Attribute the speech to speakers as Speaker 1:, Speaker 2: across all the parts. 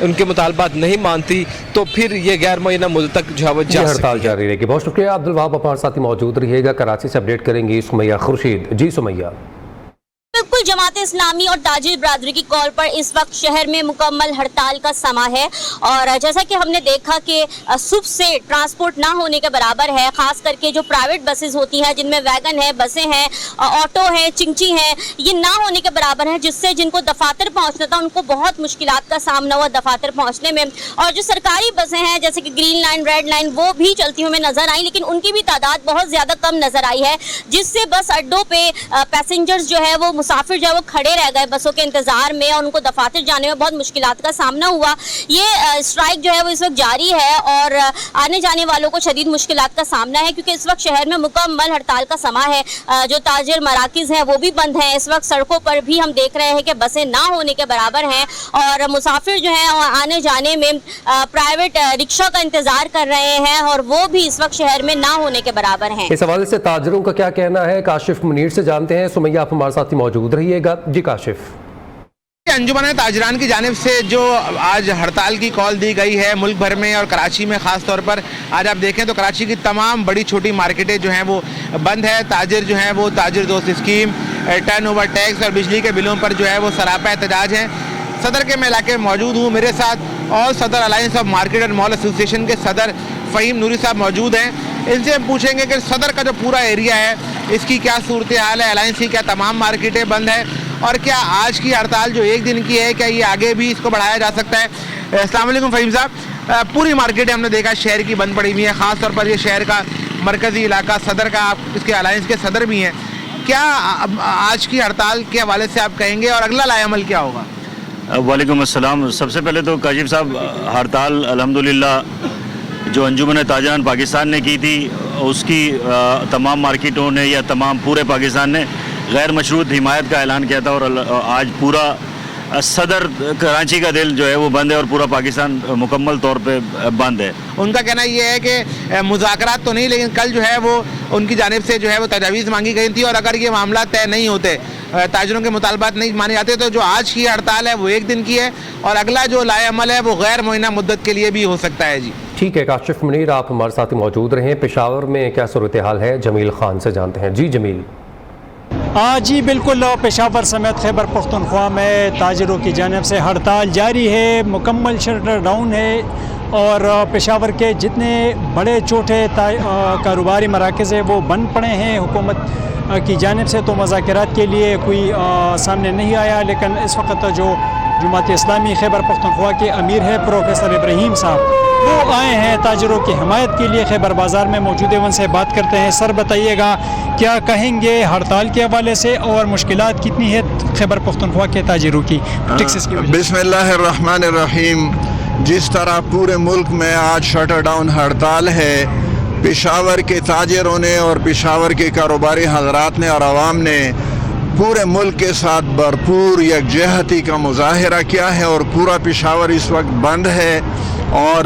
Speaker 1: ان کے مطالبات نہیں مانتی تو پھر یہ غیر معینہ مدت تک جو ہے وہ
Speaker 2: ہڑتال جاری رہے گی. بہت شکریہ عبدالوہاب، ہمارے ساتھ موجود رہیے گا. کراچی سے اپڈیٹ کریں گی سمیہ خورشید. جی سمیہ.
Speaker 3: بالکل، جماعت اسلامی اور تاجر برادری کی کال پر اس وقت شہر میں مکمل ہڑتال کا سما ہے، اور جیسا کہ ہم نے دیکھا کہ صبح سے ٹرانسپورٹ نہ ہونے کے برابر ہے، خاص کر کے جو پرائیویٹ بسز ہوتی ہیں جن میں ویگن ہے، بسیں ہیں، آٹو ہیں، چنچی ہیں، یہ نہ ہونے کے برابر ہیں، جس سے جن کو دفاتر پہنچنا تھا ان کو بہت مشکلات کا سامنا ہوا دفاتر پہنچنے میں. اور جو سرکاری بسیں ہیں جیسے کہ گرین لائن، ریڈ لائن، وہ بھی چلتی ہوئی نظر آئیں، لیکن ان کی بھی تعداد بہت زیادہ کم نظر آئی ہے، جس سے بس اڈوں پہ پیسنجرز جو ہے وہ مسافر جو ہے وہ کھڑے رہ گئے بسوں کے انتظار میں، اور ان کو دفاتر جانے میں بہت مشکلات کا سامنا ہوا. یہ اسٹرائک جو ہے وہ اس وقت جاری ہے اور آنے جانے والوں کو شدید مشکلات کا سامنا ہے، کیونکہ اس وقت شہر میں مکمل ہڑتال کا سما ہے. جو تاجر مراکز ہیں وہ بھی بند ہیں. اس وقت سڑکوں پر بھی ہم دیکھ رہے ہیں کہ بسیں نہ ہونے کے برابر ہیں، اور مسافر جو ہیں آنے جانے میں پرائیویٹ رکشہ کا انتظار کر رہے ہیں، اور وہ بھی اس وقت شہر میں نہ ہونے کے برابر ہیں.
Speaker 2: اس حوالے سے تاجروں کا کیا کہنا ہے، کاشف منیر سے جانتے ہیں. سمیہ، آپ ہمارے ساتھ موجود رہیے گا. جی کاشف.
Speaker 4: انجمن تاجران کی جانب سے جو آج ہڑتال کی کال دی گئی ہے ملک بھر میں اور کراچی میں خاص طور پر، آج آپ دیکھیں تو کراچی کی تمام بڑی چھوٹی مارکیٹیں جو ہیں وہ بند ہے. تاجر جو ہیں وہ تاجر دوست اسکیم، ٹرن اوور ٹیکس اور بجلی کے بلوں پر جو ہے وہ سراپا احتجاج ہیں. صدر کے میں علاقے میں موجود ہوں، میرے ساتھ اور صدر الائنس آف مارکیٹ اینڈ مال ایسوسی ایشن کے صدر فہیم نوری صاحب موجود ہیں. ان سے ہم پوچھیں گے کہ صدر کا جو پورا ایریا ہے اس کی کیا صورتحال ہے، الائنس کی کیا تمام مارکیٹیں بند ہیں، اور کیا آج کی ہڑتال جو ایک دن کی ہے کیا یہ آگے بھی اس کو بڑھایا جا سکتا ہے. السلام علیکم فہیم صاحب. پوری مارکیٹیں ہم نے دیکھا شہر کی بند پڑی ہوئی ہیں، خاص طور پر یہ شہر کا مرکزی علاقہ، صدر کا آپ اس کے الائنس کے صدر بھی ہیں. کیا آج کی ہڑتال کے حوالے سے آپ کہیں گے اور اگلا لائحہ عمل کیا ہوگا؟
Speaker 5: وعلیکم السلام. سب سے پہلے تو کاشف صاحب، ہڑتال الحمدللہ جو انجمن تاجران پاکستان نے کی تھی اس کی تمام مارکیٹوں نے یا تمام پورے پاکستان نے غیر مشروط حمایت کا اعلان کیا تھا، اور آج پورا صدر کراچی کا دل جو ہے وہ بند ہے اور پورا پاکستان مکمل طور پہ بند ہے.
Speaker 4: ان کا کہنا یہ ہے کہ مذاکرات تو نہیں، لیکن کل جو ہے وہ ان کی جانب سے جو ہے وہ تجاویز مانگی گئی تھی، اور اگر یہ معاملات طے نہیں ہوتے، تاجروں کے مطالبات نہیں مانے جاتے، تو جو آج کی ہڑتال ہے وہ ایک دن کی ہے اور اگلا جو لائحہ عمل ہے وہ غیر معینہ مدت کے لیے بھی ہو سکتا ہے. جی
Speaker 2: ٹھیک ہے کاشف منیر، آپ ہمارے ساتھ موجود رہیں. پشاور میں کیا صورتحال ہے، جمیل خان سے جانتے ہیں. جی جمیل.
Speaker 6: جی بالکل، پشاور سمیت خیبر پختونخوا میں تاجروں کی جانب سے ہڑتال جاری ہے، مکمل شٹر ڈاؤن ہے، اور پشاور کے جتنے بڑے چھوٹے کاروباری مراکز ہیں وہ بند پڑے ہیں. حکومت کی جانب سے تو مذاکرات کے لیے کوئی سامنے نہیں آیا، لیکن اس وقت جو جماعت اسلامی خیبر پختونخوا کے امیر ہے پروفیسر ابراہیم صاحب، وہ آئے ہیں تاجروں کی حمایت کے لیے. خیبر بازار میں موجود ہیں، ان سے بات کرتے ہیں. سر بتائیے گا کیا کہیں گے ہڑتال کے حوالے سے، اور مشکلات کتنی ہے خیبر پختونخوا کے تاجروں کی ٹیکسز کی وجہ سے؟
Speaker 7: بسم اللہ الرحمن الرحیم. جس طرح پورے ملک میں آج شٹر ڈاؤن ہڑتال ہے، پشاور کے تاجروں نے اور پشاور کے کاروباری حضرات نے اور عوام نے پورے ملک کے ساتھ بھرپور یکجہتی کا مظاہرہ کیا ہے، اور پورا پشاور اس وقت بند ہے. اور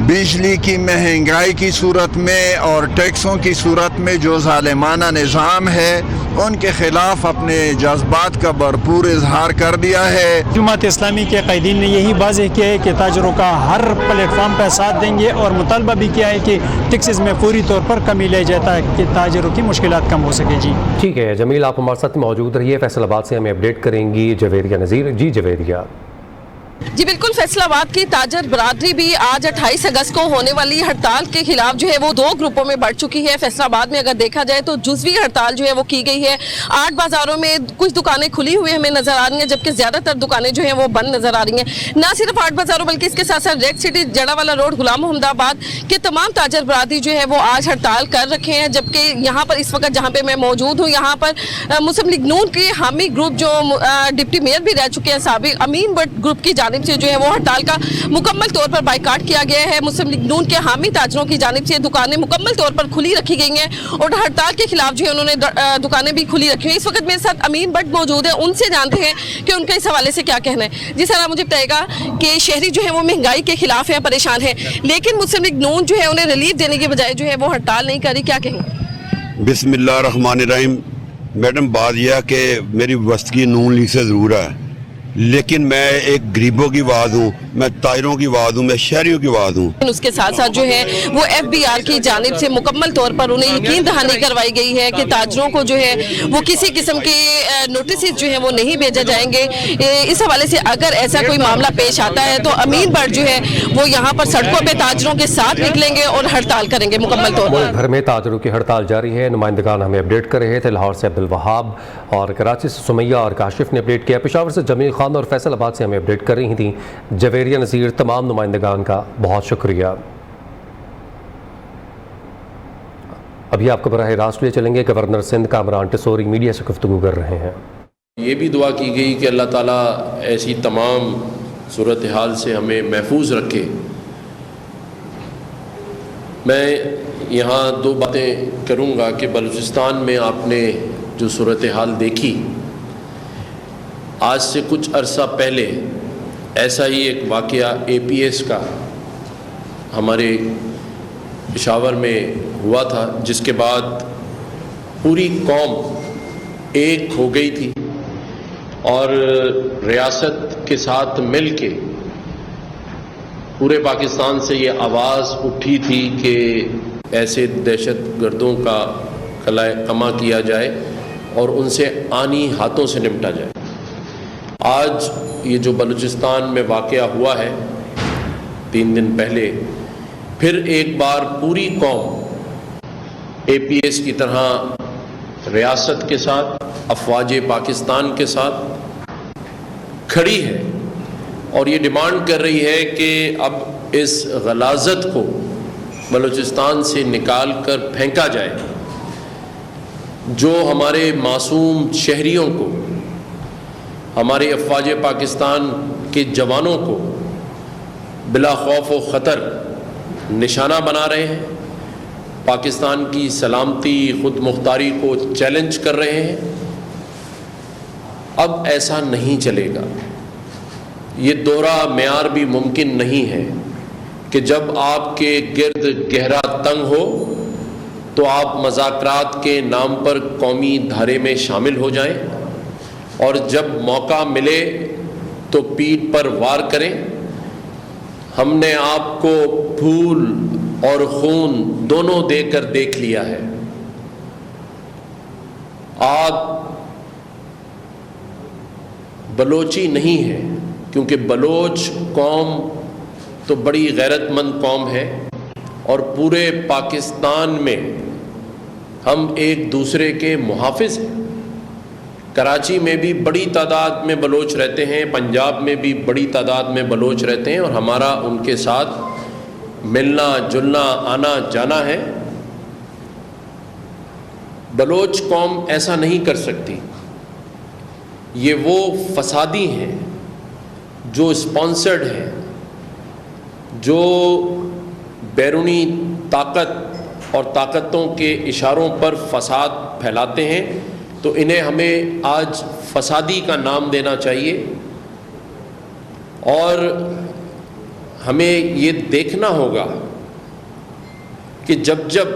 Speaker 7: بجلی کی مہنگائی کی صورت میں اور ٹیکسوں کی صورت میں جو ظالمانہ نظام ہے ان کے خلاف اپنے جذبات کا بھرپور اظہار کر دیا ہے.
Speaker 6: جماعت اسلامی کے قائدین نے یہی واضح کیا ہے کہ تاجروں کا ہر پلیٹ فارم پہ ساتھ دیں گے، اور مطالبہ بھی کیا ہے کہ ٹیکسز میں پوری طور پر کمی لے جاتا ہے کہ تاجروں کی مشکلات کم ہو سکے. جی
Speaker 2: ٹھیک ہے جمیل، آپ ہمارے ساتھ موجود رہیے. فیصل آباد سے ہمیں اپڈیٹ کریں گی جویریہ نذیر. جی جویریہ.
Speaker 8: جی بالکل، فیصل آباد کی تاجر برادری بھی آج 28 اگست کو ہونے والی ہڑتال کے خلاف جو ہے وہ دو گروپوں میں بڑھ چکی ہے. فیصل آباد میں اگر دیکھا جائے تو جزوی ہڑتال جو ہے وہ کی گئی ہے. 8 بازاروں میں کچھ دکانیں کھلی ہوئی ہمیں نظر آ رہی ہیں، جبکہ زیادہ تر دکانیں جو ہیں وہ بند نظر آ رہی ہیں. نہ صرف 8 بازاروں بلکہ اس کے ساتھ ساتھ ریڈ سٹی، جڑا والا روڈ، غلام محمد آباد کے تمام تاجر برادری جو ہے وہ آج ہڑتال کر رکھے ہیں. جبکہ یہاں پر اس وقت جہاں پہ میں موجود ہوں، یہاں پر مسلم لیگ نون کے حامی گروپ جو ڈپٹی میئر بھی رہ چکے ہیں سابق، امین بٹ گروپ کی جانب سے جو ہے وہ ہڑتال کا مکمل طور پر بائیکاٹ کیا گیا ہے. مسلم لیگ نون کے حامی تاجروں کی جانب سے دکانیں مکمل طور پر کھلی رکھی گئی ہیں، اور ہڑتال کے خلاف جو ہے انہوں نے دکانیں بھی کھلی رکھی ہیں. اس وقت میرے ساتھ امین بٹ موجود ہے، ان سے جانتے ہیں کہ ان کا اس حوالے سے کیا کہنا ہے. جی سر، آپ مجھے بتائے گا کہ شہری جو ہے وہ مہنگائی کے خلاف ہیں، پریشان ہیں، لیکن مسلم لیگ نون جو ہے انہیں ریلیف دینے کے بجائے جو ہے وہ ہڑتال نہیں کر رہی، کیا کہیں؟
Speaker 9: بسم اللہ الرحمن الرحیم. میڈم، بات یہ ہے کہ میری وابستگی نون لیگ سے ضرور ہے، لیکن میں ایک غریبوں کی آواز ہوں، میں تاجروں کی آواز ہوں، میں شہریوں کی آواز ہوں۔
Speaker 8: اس کے ساتھ ساتھ جو ہے وہ FBR کی جانب سے مکمل طور پر انہیں یقین دہانی کروائی گئی ہے کہ تاجروں کو جو ہے وہ کسی قسم کے نوٹسز جو ہیں وہ نہیں بھیجے جائیں گے۔ اس حوالے سے اگر ایسا کوئی معاملہ پیش آتا ہے تو امین بٹ جو ہے وہ یہاں پر سڑکوں پہ تاجروں کے ساتھ نکلیں گے اور ہڑتال کریں گے مکمل طور پر۔
Speaker 2: ملک بھر میں تاجروں کی ہڑتال جاری ہے، نمائندگان ہمیں اپڈیٹ کر رہے تھے۔ لاہور سے عبدالوہاب اور کراچی سے سمیہ اور کاشف نے اپڈیٹ کیا، پشاور سے جمیل خان اور فیصل آباد سے ہمیں اپڈیٹ کر رہی تھیں جویریہ نذیر۔ تمام نمائندگان کا بہت شکریہ۔ ابھی آپ کو براہ راست لے چلیں گے، گورنر سندھ کامران ٹسوری میڈیا سے گفتگو کر رہے ہیں۔
Speaker 10: یہ بھی دعا کی گئی کہ اللہ تعالیٰ ایسی تمام صورتحال سے ہمیں محفوظ رکھے۔ میں یہاں دو باتیں کروں گا کہ بلوچستان میں آپ نے جو صورتحال دیکھی، آج سے کچھ عرصہ پہلے ایسا ہی ایک واقعہ APS کا ہمارے پشاور میں ہوا تھا، جس کے بعد پوری قوم ایک ہو گئی تھی اور ریاست کے ساتھ مل کے پورے پاکستان سے یہ آواز اٹھی تھی کہ ایسے دہشت گردوں کا کما کیا جائے اور ان سے آنی ہاتھوں سے نمٹا جائے۔ آج یہ جو بلوچستان میں واقعہ ہوا ہے 3 دن پہلے، پھر ایک بار پوری قوم APS کی طرح ریاست کے ساتھ، افواج پاکستان کے ساتھ کھڑی ہے اور یہ ڈیمانڈ کر رہی ہے کہ اب اس غلاظت کو بلوچستان سے نکال کر پھینکا جائے، جو ہمارے معصوم شہریوں کو، ہمارے افواج پاکستان کے جوانوں کو بلا خوف و خطر نشانہ بنا رہے ہیں، پاکستان کی سلامتی خود مختاری کو چیلنج کر رہے ہیں۔ اب ایسا نہیں چلے گا۔ یہ دورہ معیار بھی ممکن نہیں ہے کہ جب آپ کے گرد گہرا تنگ ہو تو آپ مذاکرات کے نام پر قومی دھارے میں شامل ہو جائیں اور جب موقع ملے تو پیٹھ پر وار کریں۔ ہم نے آپ کو پھول اور خون دونوں دے کر دیکھ لیا ہے۔ آپ بلوچی نہیں ہیں، کیونکہ بلوچ قوم تو بڑی غیرت مند قوم ہے اور پورے پاکستان میں ہم ایک دوسرے کے محافظ ہیں۔ کراچی میں بھی بڑی تعداد میں بلوچ رہتے ہیں، پنجاب میں بھی بڑی تعداد میں بلوچ رہتے ہیں اور ہمارا ان کے ساتھ ملنا جلنا آنا جانا ہے۔ بلوچ قوم ایسا نہیں کر سکتی۔ یہ وہ فسادی ہیں جو اسپانسرڈ ہیں، جو بیرونی طاقت اور طاقتوں کے اشاروں پر فساد پھیلاتے ہیں، تو انہیں ہمیں آج فسادی کا نام دینا چاہیے اور ہمیں یہ دیکھنا ہوگا کہ جب جب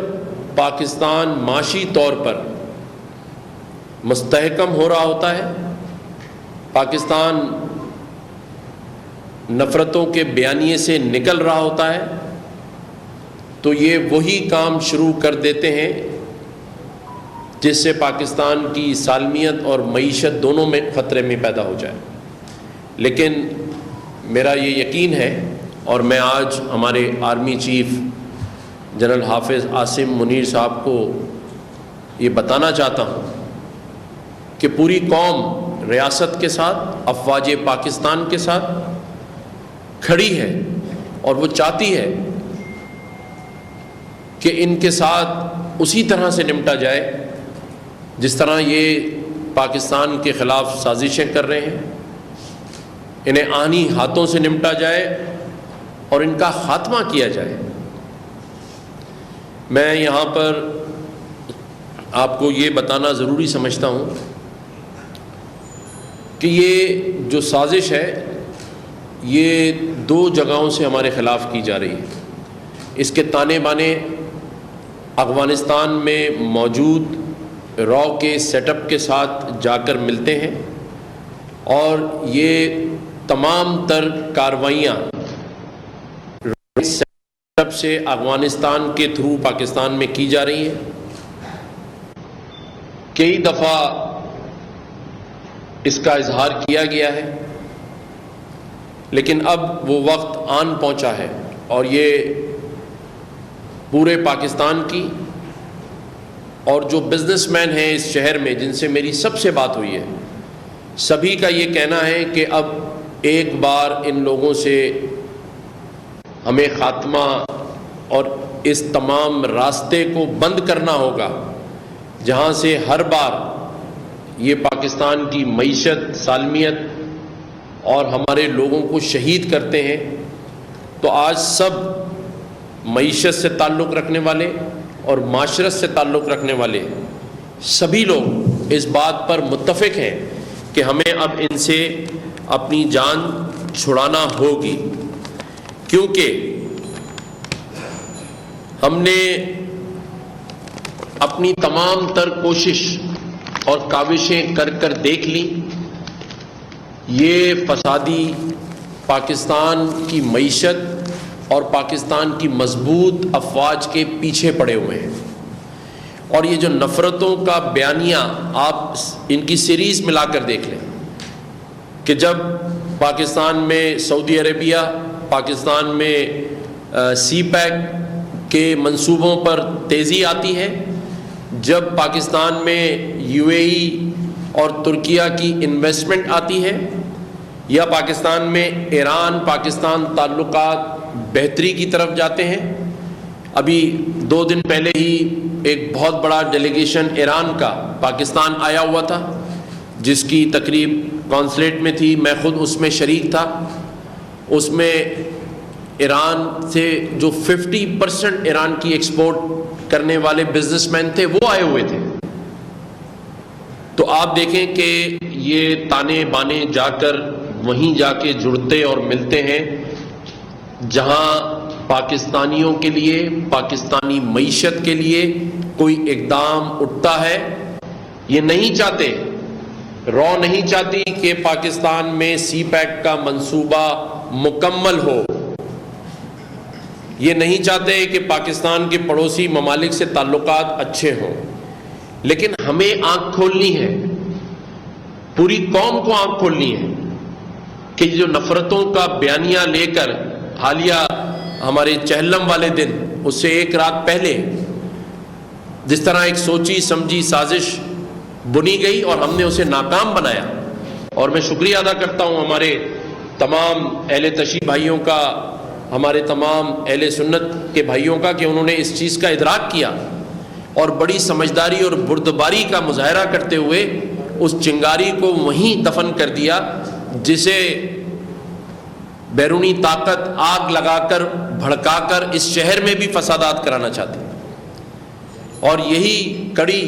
Speaker 10: پاکستان معاشی طور پر مستحکم ہو رہا ہوتا ہے، پاکستان نفرتوں کے بیانیے سے نکل رہا ہوتا ہے، تو یہ وہی کام شروع کر دیتے ہیں جس سے پاکستان کی سالمیت اور معیشت دونوں میں خطرے میں پیدا ہو جائے۔ لیکن میرا یہ یقین ہے اور میں آج ہمارے آرمی چیف جنرل حافظ عاصم منیر صاحب کو یہ بتانا چاہتا ہوں کہ پوری قوم ریاست کے ساتھ، افواج پاکستان کے ساتھ کھڑی ہے اور وہ چاہتی ہے کہ ان کے ساتھ اسی طرح سے نمٹا جائے جس طرح یہ پاکستان کے خلاف سازشیں کر رہے ہیں۔ انہیں آنی ہاتھوں سے نمٹا جائے اور ان کا خاتمہ کیا جائے۔ میں یہاں پر آپ کو یہ بتانا ضروری سمجھتا ہوں کہ یہ جو سازش ہے یہ 2 جگہوں سے ہمارے خلاف کی جا رہی ہے۔ اس کے تانے بانے افغانستان میں موجود رو کے سیٹ اپ کے ساتھ جا کر ملتے ہیں اور یہ تمام تر کارروائیاں سب سے افغانستان کے تھرو پاکستان میں کی جا رہی ہیں. کئی دفعہ اس کا اظہار کیا گیا ہے، لیکن اب وہ وقت آن پہنچا ہے اور یہ پورے پاکستان کی اور جو بزنس مین ہیں اس شہر میں جن سے میری سب سے بات ہوئی ہے، سبھی کا یہ کہنا ہے کہ اب ایک بار ان لوگوں سے ہمیں خاتمہ اور اس تمام راستے کو بند کرنا ہوگا جہاں سے ہر بار یہ پاکستان کی معیشت، سالمیت اور ہمارے لوگوں کو شہید کرتے ہیں. تو آج سب معیشت سے تعلق رکھنے والے اور معاشرت سے تعلق رکھنے والے سبھی لوگ اس بات پر متفق ہیں کہ ہمیں اب ان سے اپنی جان چھڑانا ہوگی، کیونکہ ہم نے اپنی تمام تر کوشش اور کاوشیں کر کر دیکھ لی. یہ فسادی پاکستان کی معیشت اور پاکستان کی مضبوط افواج کے پیچھے پڑے ہوئے ہیں، اور یہ جو نفرتوں کا بیانیہ آپ ان کی سیریز ملا کر دیکھ لیں کہ جب پاکستان میں سعودی عربیہ، پاکستان میں سی پیک کے منصوبوں پر تیزی آتی ہے، جب پاکستان میں یو اے ای اور ترکیہ کی انویسٹمنٹ آتی ہے، یا پاکستان میں ایران پاکستان تعلقات بہتری کی طرف جاتے ہیں. ابھی 2 دن پہلے ہی ایک بہت بڑا ڈیلیگیشن ایران کا پاکستان آیا ہوا تھا، جس کی تقریب کانسلیٹ میں تھی، میں خود اس میں شریک تھا. اس میں ایران سے جو 50% ایران کی ایکسپورٹ کرنے والے بزنس مین تھے وہ آئے ہوئے تھے. تو آپ دیکھیں کہ یہ تانے بانے جا کر وہیں جا کے جڑتے اور ملتے ہیں جہاں پاکستانیوں کے لیے، پاکستانی معیشت کے لیے کوئی اقدام اٹھتا ہے. یہ نہیں چاہتے، رو نہیں چاہتی کہ پاکستان میں سی پیک کا منصوبہ مکمل ہو. یہ نہیں چاہتے کہ پاکستان کے پڑوسی ممالک سے تعلقات اچھے ہوں. لیکن ہمیں آنکھ کھولنی ہے، پوری قوم کو آنکھ کھولنی ہے کہ جو نفرتوں کا بیانیہ لے کر حالیہ ہمارے چہلم والے دن، اس سے ایک رات پہلے جس طرح ایک سوچی سمجھی سازش بنی گئی اور ہم نے اسے ناکام بنایا. اور میں شکریہ ادا کرتا ہوں ہمارے تمام اہل تشیع بھائیوں کا، ہمارے تمام اہل سنت کے بھائیوں کا کہ انہوں نے اس چیز کا ادراک کیا اور بڑی سمجھداری اور بردباری کا مظاہرہ کرتے ہوئے اس چنگاری کو وہیں دفن کر دیا جسے بیرونی طاقت آگ لگا کر بھڑکا کر اس شہر میں بھی فسادات کرانا چاہتے ہیں. اور یہی کڑی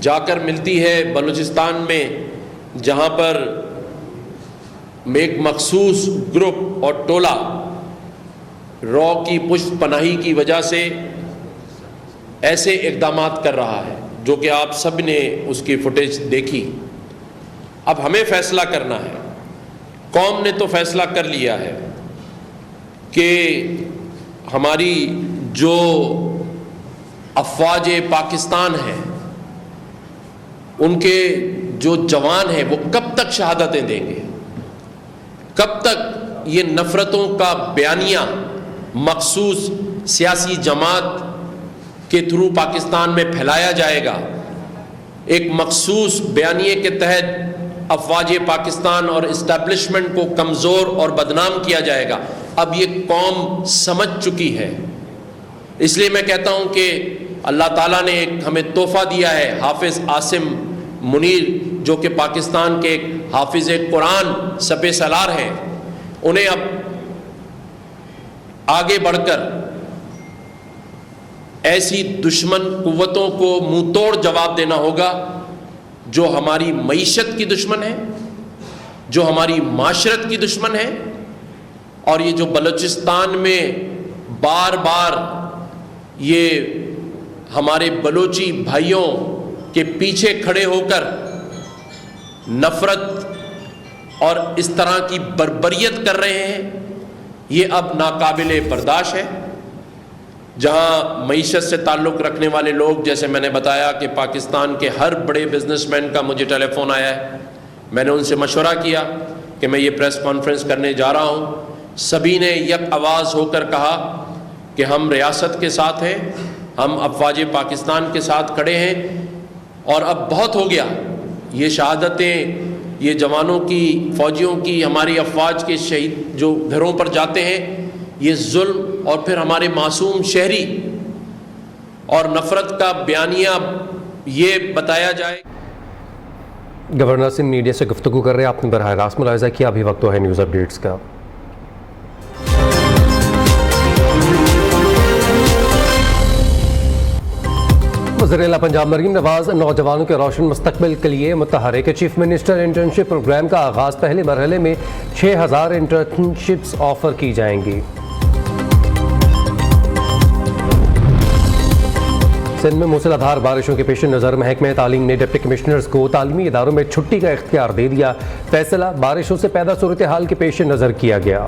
Speaker 10: جا کر ملتی ہے بلوچستان میں، جہاں پر ایک مخصوص گروپ اور ٹولہ رو کی پشت پناہی کی وجہ سے ایسے اقدامات کر رہا ہے جو کہ آپ سب نے اس کی فوٹیج دیکھی. اب ہمیں فیصلہ کرنا ہے، قوم نے تو فیصلہ کر لیا ہے کہ ہماری جو افواج پاکستان ہیں ان کے جو جوان ہیں وہ کب تک شہادتیں دیں گے، کب تک یہ نفرتوں کا بیانیہ مخصوص سیاسی جماعت کے تھرو پاکستان میں پھیلایا جائے گا. ایک مخصوص بیانیے کے تحت افواج پاکستان اور اسٹیبلشمنٹ کو کمزور اور بدنام کیا جائے گا. اب یہ قوم سمجھ چکی ہے. اس لیے میں کہتا ہوں کہ اللہ تعالیٰ نے ایک ہمیں تحفہ دیا ہے، حافظ عاصم منیر جو کہ پاکستان کے ایک حافظ قرآن سپہ سالار ہیں. انہیں اب آگے بڑھ کر ایسی دشمن قوتوں کو منہ توڑ جواب دینا ہوگا جو ہماری معیشت کی دشمن ہے، جو ہماری معاشرت کی دشمن ہے. اور یہ جو بلوچستان میں بار بار یہ ہمارے بلوچی بھائیوں کے پیچھے کھڑے ہو کر نفرت اور اس طرح کی بربریت کر رہے ہیں، یہ اب ناقابل برداشت ہے۔ جہاں معیشت سے تعلق رکھنے والے لوگ، جیسے میں نے بتایا کہ پاکستان کے ہر بڑے بزنس مین کا مجھے ٹیلی فون آیا ہے، میں نے ان سے مشورہ کیا کہ میں یہ پریس کانفرنس کرنے جا رہا ہوں، سبھی نے یک آواز ہو کر کہا کہ ہم ریاست کے ساتھ ہیں، ہم افواج پاکستان کے ساتھ کھڑے ہیں، اور اب بہت ہو گیا۔ یہ شہادتیں، یہ جوانوں کی، فوجیوں کی، ہماری افواج کے شہید جو گھروں پر جاتے ہیں، یہ ظلم اور پھر ہمارے معصوم شہری اور نفرت کا بیانیہ یہ بتایا جائے۔
Speaker 2: گورنر سندھ میڈیا سے گفتگو کر رہے ہیں، آپ نے براہ راست ملاحظہ کیا۔ ابھی وقت تو ہے نیوز اپڈیٹس کا۔ وزیر اعلیٰ پنجاب مریم نواز نوجوانوں کے روشن مستقبل کے لیے متحرک چیف منسٹر انٹرنشپ پروگرام کا آغاز۔ پہلے مرحلے میں 6000 انٹرنشپس آفر کی جائیں گی۔ سندھ میں موسلادھار بارشوں کے پیش نظر محکمہ تعلیم نے ڈپٹی کمشنرز کو تعلیمی اداروں میں چھٹی کا اختیار دے دیا۔ فیصلہ بارشوں سے پیدا صورتحال کے پیش نظر کیا گیا۔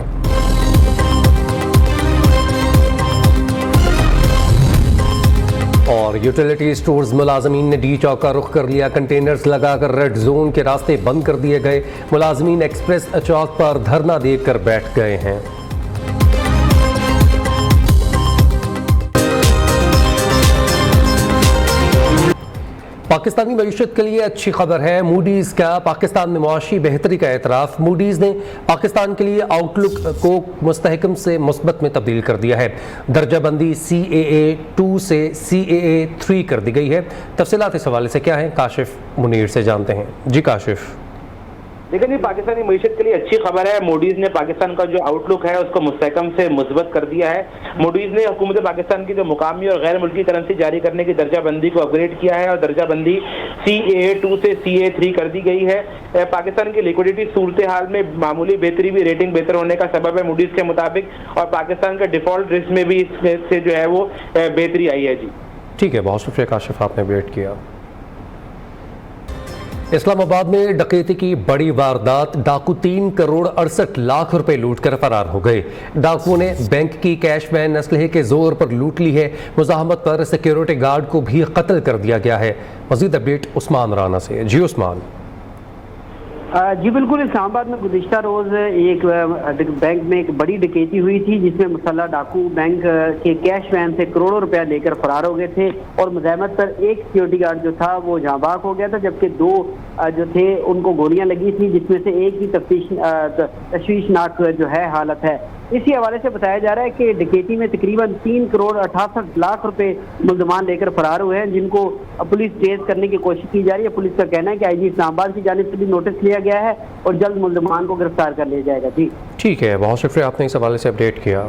Speaker 2: اور یوٹیلیٹی سٹورز ملازمین نے ڈی چوک کا رخ کر لیا۔ کنٹینرز لگا کر ریڈ زون کے راستے بند کر دیے گئے۔ ملازمین ایکسپریس چوک پر دھرنا دے کر بیٹھ گئے ہیں۔ پاکستانی معیشت کے لیے اچھی خبر ہے۔ موڈیز کا پاکستان میں معاشی بہتری کا اعتراف۔ موڈیز نے پاکستان کے لیے آؤٹ لک کو مستحکم سے مثبت میں تبدیل کر دیا ہے۔ درجہ بندی CAA2 سے CAA 3 کر دی گئی ہے۔ تفصیلات اس حوالے سے کیا ہیں، کاشف منیر سے جانتے ہیں۔ جی کاشف۔
Speaker 11: لیکن یہ پاکستانی معیشت کے لیے اچھی خبر ہے۔ موڈیز نے پاکستان کا جو آؤٹ لک ہے اس کو مستحکم سے مثبت کر دیا ہے۔ موڈیز نے حکومت پاکستان کی جو مقامی اور غیر ملکی کرنسی جاری کرنے کی درجہ بندی کو اپ گریڈ کیا ہے اور درجہ بندی CAA2 سے CAA 3 کر دی گئی ہے۔ پاکستان کی لیکوڈیٹی صورتحال میں معمولی بہتری بھی ریٹنگ بہتر ہونے کا سبب ہے موڈیز کے مطابق، اور پاکستان کا ڈیفالٹ رسک میں بھی اس سے جو ہے وہ بہتری آئی ہے۔ جی
Speaker 2: ٹھیک ہے، بہت شکریہ کاشف، آپ نے ویٹ کیا۔ اسلام آباد میں ڈکیتی کی بڑی واردات، ڈاکو 3 کروڑ 68 لاکھ روپے لوٹ کر فرار ہو گئے۔ ڈاکوؤں نے بینک کی کیش وین اسلحے کے زور پر لوٹ لی ہے۔ مزاحمت پر سیکیورٹی گارڈ کو بھی قتل کر دیا گیا ہے۔ مزید اپڈیٹ عثمان رانا سے۔ جی عثمان۔
Speaker 12: جی بالکل، اسلام آباد میں گزشتہ روز ایک بینک میں ایک بڑی ڈکیتی ہوئی تھی جس میں مسلح ڈاکو بینک کے کیش وین سے کروڑوں روپیہ لے کر فرار ہو گئے تھے، اور مزاحمت پر ایک سیکیورٹی گارڈ جو تھا وہ جاں بحق ہو گیا تھا، جبکہ 2 جو تھے ان کو گولیاں لگی تھیں، جس میں سے ایک کی تشویشناک جو ہے حالت ہے۔ اسی حوالے سے بتایا جا رہا ہے کہ ڈکیتی میں تقریباً 3 کروڑ 68 لاکھ روپے ملزمان لے کر فرار ہوئے ہیں، جن کو پولیس ٹریس کرنے کی کوشش کی جا رہی ہے۔ پولیس کا کہنا ہے کہ IG اسلام آباد کی جانب سے بھی نوٹس لیا گیا ہے اور جلد ملزمان کو گرفتار کر لیا جائے گا۔ جی
Speaker 2: ٹھیک ہے، بہت شکریہ، آپ نے اس حوالے سے اپڈیٹ کیا۔